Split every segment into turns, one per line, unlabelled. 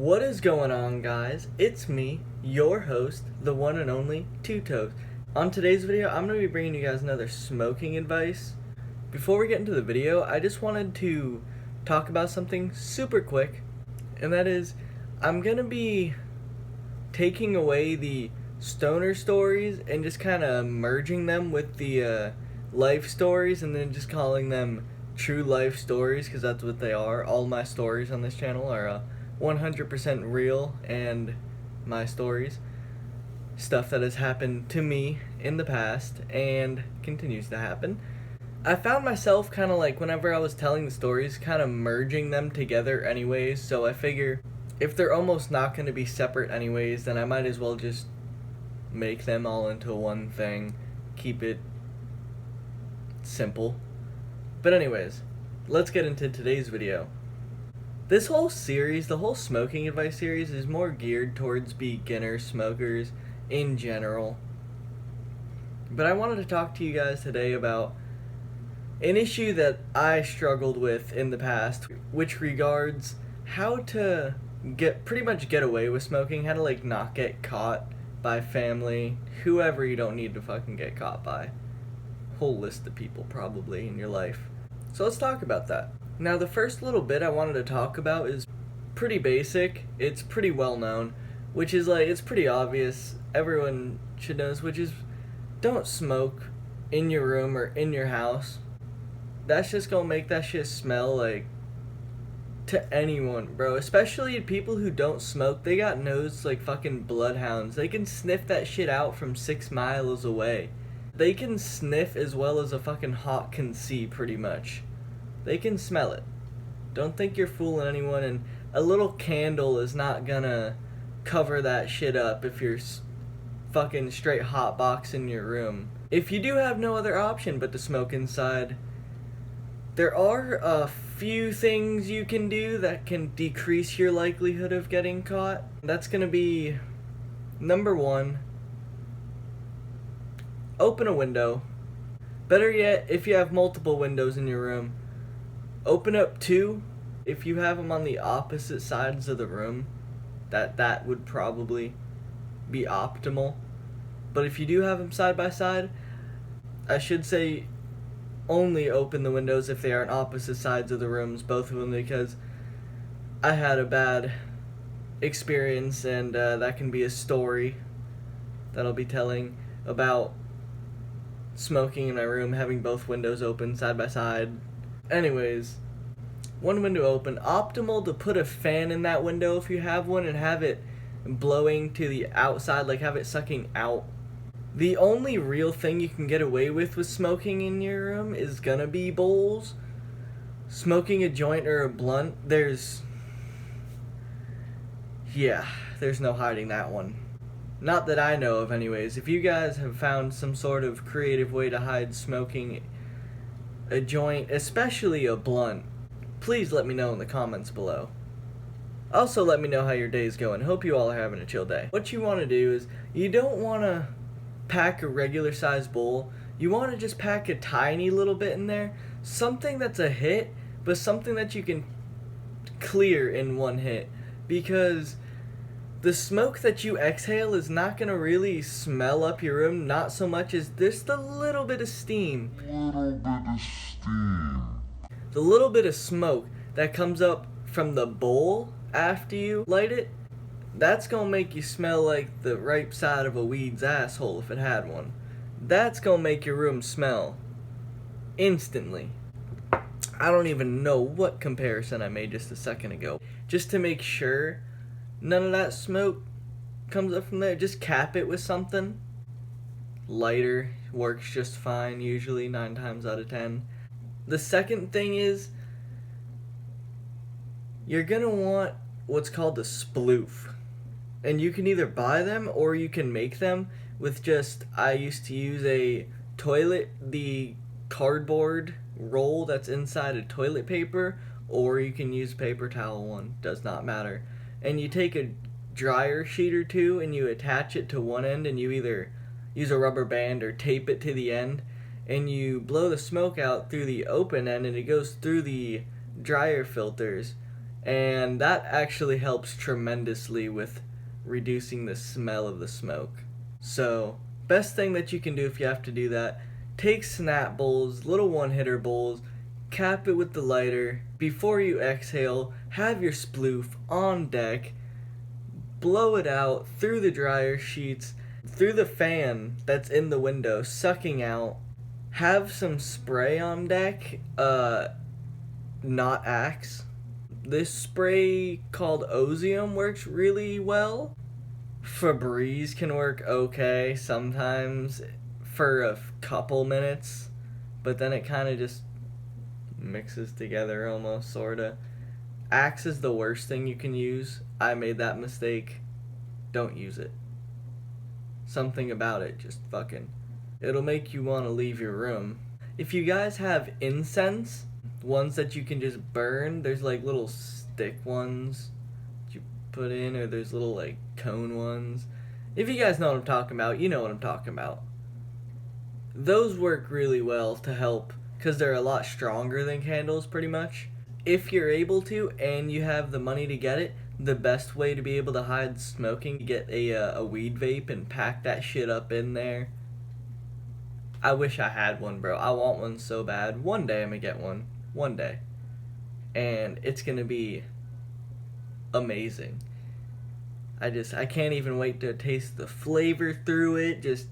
What is going on, guys? It's me, your host, the one and only Two Toes. On today's video, I'm going to be bringing you guys another smoking advice. Before we get into the video, I just wanted to talk about something super quick, and that is, I'm going to be taking away the stoner stories and just kind of merging them with the life stories, and then just calling them true life stories, because that's what they are. All my stories on this channel are 100% real, and my stories, stuff that has happened to me in the past and continues to happen. I found myself kind of like, whenever I was telling the stories, kind of merging them together anyways, so I figure if they're almost not going to be separate anyways, then I might as well just make them all into one thing, keep it simple. But anyways, let's get into today's video. This whole series, the whole smoking advice series, is more geared towards beginner smokers in general. But I wanted to talk to you guys today about an issue that I struggled with in the past, which regards how to pretty much get away with smoking, how to like not get caught by family, whoever you don't need to fucking get caught by. Whole list of people probably in your life. So let's talk about that. Now, the first little bit I wanted to talk about is pretty basic. It's pretty well known, which is like, it's pretty obvious. Everyone should know this, which is don't smoke in your room or in your house. That's just gonna make that shit smell like to anyone, bro. Especially people who don't smoke. They got nose like fucking bloodhounds. They can sniff that shit out from 6 miles away. They can sniff as well as a fucking hawk can see, pretty much. They can smell it. Don't think you're fooling anyone, and a little candle is not gonna cover that shit up if you're fucking straight hotbox in your room. If you do have no other option but to smoke inside, there are a few things you can do that can decrease your likelihood of getting caught. That's gonna be, number one, open a window. Better yet, if you have multiple windows in your room, open up 2. If you have them on the opposite sides of the room, that would probably be optimal. But if you do have them side by side, I should say only open the windows if they are on opposite sides of the rooms, both of them, because I had a bad experience, and that can be a story that I'll be telling about smoking in my room, having both windows open side by side. Anyways, one window open. Optimal to put a fan in that window if you have one and have it blowing to the outside, like have it sucking out. The only real thing you can get away with smoking in your room is gonna be bowls. Smoking a joint or a blunt, there's no hiding that one. Not that I know of anyways. If you guys have found some sort of creative way to hide smoking a joint, especially a blunt, please let me know in the comments below. Also, let me know how your day's going. Hope you all are having a chill day. What you want to do is, you don't want to pack a regular size bowl. You want to just pack a tiny little bit in there. Something that's a hit, but something that you can clear in one hit. Because the smoke that you exhale is not going to really smell up your room, not so much as just a little bit of steam. The little bit of smoke that comes up from the bowl after you light it, that's going to make you smell like the right side of a weed's asshole if it had one. That's going to make your room smell instantly. I don't even know what comparison I made just a second ago. Just to make sure none of that smoke comes up from there, just cap it with something. Lighter works just fine, usually 9 times out of 10. The second thing is, you're gonna want what's called a sploof. And you can either buy them or you can make them with just, I used to use the cardboard roll that's inside a toilet paper, or you can use paper towel one, does not matter. And you take a dryer sheet or 2 and you attach it to one end, and you either use a rubber band or tape it to the end, and you blow the smoke out through the open end, and it goes through the dryer filters and that actually helps tremendously with reducing the smell of the smoke. So, best thing that you can do if you have to do that, take snap bowls, little one-hitter bowls, cap it with the lighter. Before you exhale, have your sploof on deck, blow it out through the dryer sheets, through the fan that's in the window, sucking out. Have some spray on deck, not Axe. This spray called Ozium works really well. Febreze can work okay sometimes for a couple minutes, but then it kind of just mixes together almost, sorta. Axe is the worst thing you can use. I made that mistake. Don't use it. Something about it just fucking... It'll make you want to leave your room. If you guys have incense, ones that you can just burn, there's like little stick ones that you put in, or there's little like cone ones. If you guys know what I'm talking about, you know what I'm talking about. Those work really well to help, because they're a lot stronger than candles pretty much. If you're able to and you have the money to get it, the best way to be able to hide smoking, get a weed vape and pack that shit up in there. I wish I had one, bro. I want one so bad. One day I'm gonna get one. One day. And it's gonna be amazing. I can't even wait to taste the flavor through it, just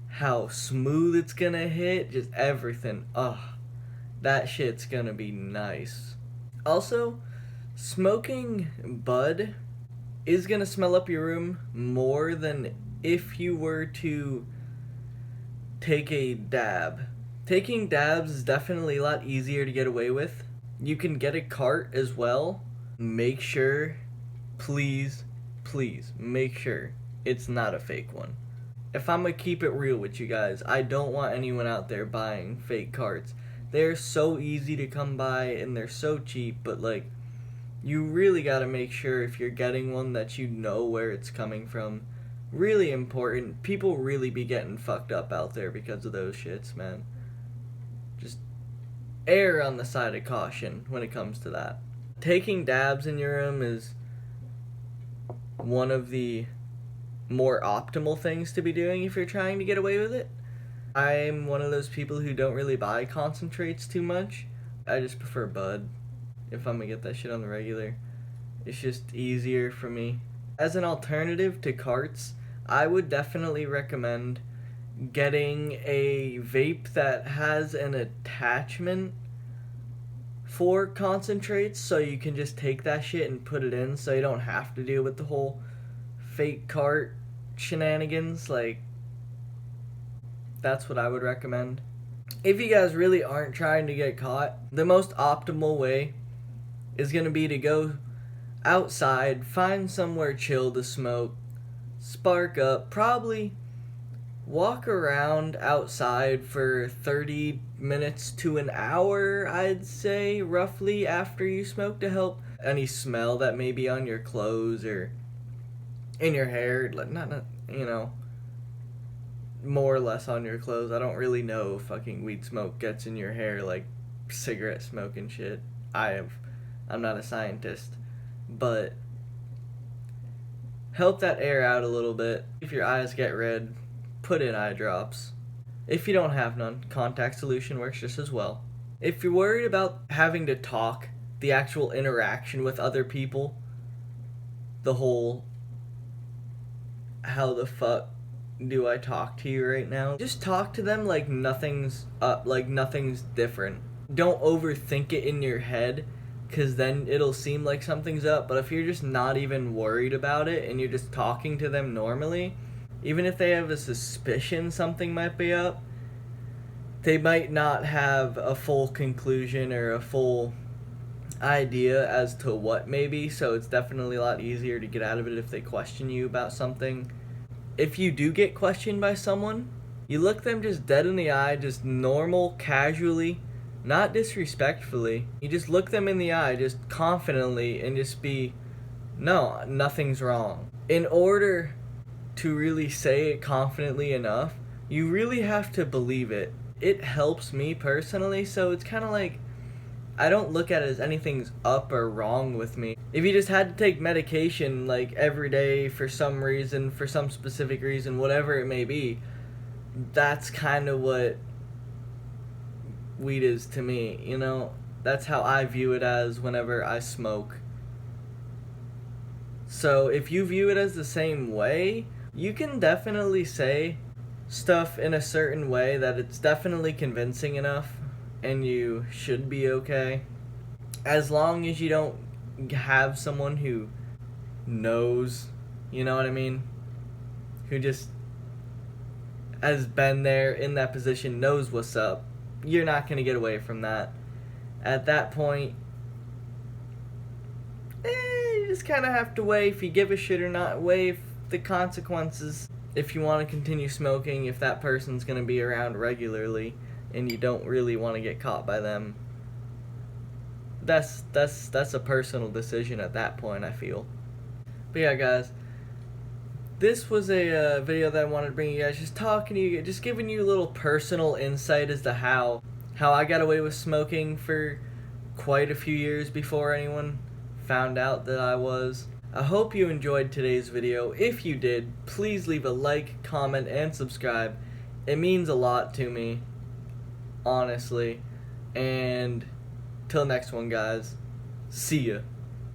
how smooth it's gonna hit, just everything. Ugh, that shit's gonna be nice. Also, smoking bud is gonna smell up your room more than if you were to take a dab. Taking dabs is definitely a lot easier to get away with. You can get a cart as well. Make sure, please make sure it's not a fake one. If I'm gonna keep it real with you guys, I don't want anyone out there buying fake carts. They're so easy to come by and they're so cheap, but like, you really gotta make sure if you're getting one that you know where it's coming from. Really important. People really be getting fucked up out there because of those shits, man. Just err on the side of caution when it comes to that. Taking dabs in your room is one of the more optimal things to be doing if you're trying to get away with it. I'm one of those people who don't really buy concentrates too much. I just prefer bud if I'm gonna get that shit on the regular. It's just easier for me. As an alternative to carts, I would definitely recommend getting a vape that has an attachment for concentrates, so you can just take that shit and put it in, so you don't have to deal with the whole fake cart shenanigans. Like, that's what I would recommend. If you guys really aren't trying to get caught, the most optimal way is going to be to go outside, find somewhere chill to smoke, spark up, probably walk around outside for 30 minutes to an hour, I'd say, roughly, after you smoke, to help any smell that may be on your clothes or in your hair, like not you know, more or less on your clothes. I don't really know if fucking weed smoke gets in your hair like cigarette smoke and shit. I'm not a scientist, but help that air out a little bit. If your eyes get red, put in eye drops. If you don't have none, contact solution works just as well. If you're worried about having to talk, the actual interaction with other people, the whole how the fuck do I talk to you right now? Just talk to them like nothing's up, like nothing's different. Don't overthink it in your head, because then it'll seem like something's up. But if you're just not even worried about it and you're just talking to them normally, even if they have a suspicion something might be up, they might not have a full conclusion or a full idea as to what may be, so it's definitely a lot easier to get out of it if they question you about something. If you do get questioned by someone, you look them just dead in the eye, just normal, casually, not disrespectfully. You just look them in the eye, just confidently, and just be, no, nothing's wrong. In order to really say it confidently enough, you really have to believe it. It helps me personally, so it's kind of like, I don't look at it as anything's up or wrong with me. If you just had to take medication like every day for some reason, for some specific reason, whatever it may be, that's kind of what weed is to me, you know? That's how I view it as whenever I smoke. So if you view it as the same way, you can definitely say stuff in a certain way that it's definitely convincing enough and you should be okay. As long as you don't have someone who knows, you know what I mean? Who just has been there in that position, knows what's up. You're not going to get away from that. At that point, you just kind of have to weigh if you give a shit or not, weigh the consequences. If you want to continue smoking, if that person's going to be around regularly and you don't really want to get caught by them, that's a personal decision at that point, I feel. But yeah, guys, this was a video that I wanted to bring you guys, just talking to you, just giving you a little personal insight as to how I got away with smoking for quite a few years before anyone found out that I was. I hope you enjoyed today's video. If you did, please leave a like, comment, and subscribe. It means a lot to me, honestly. And till next one, guys. See ya.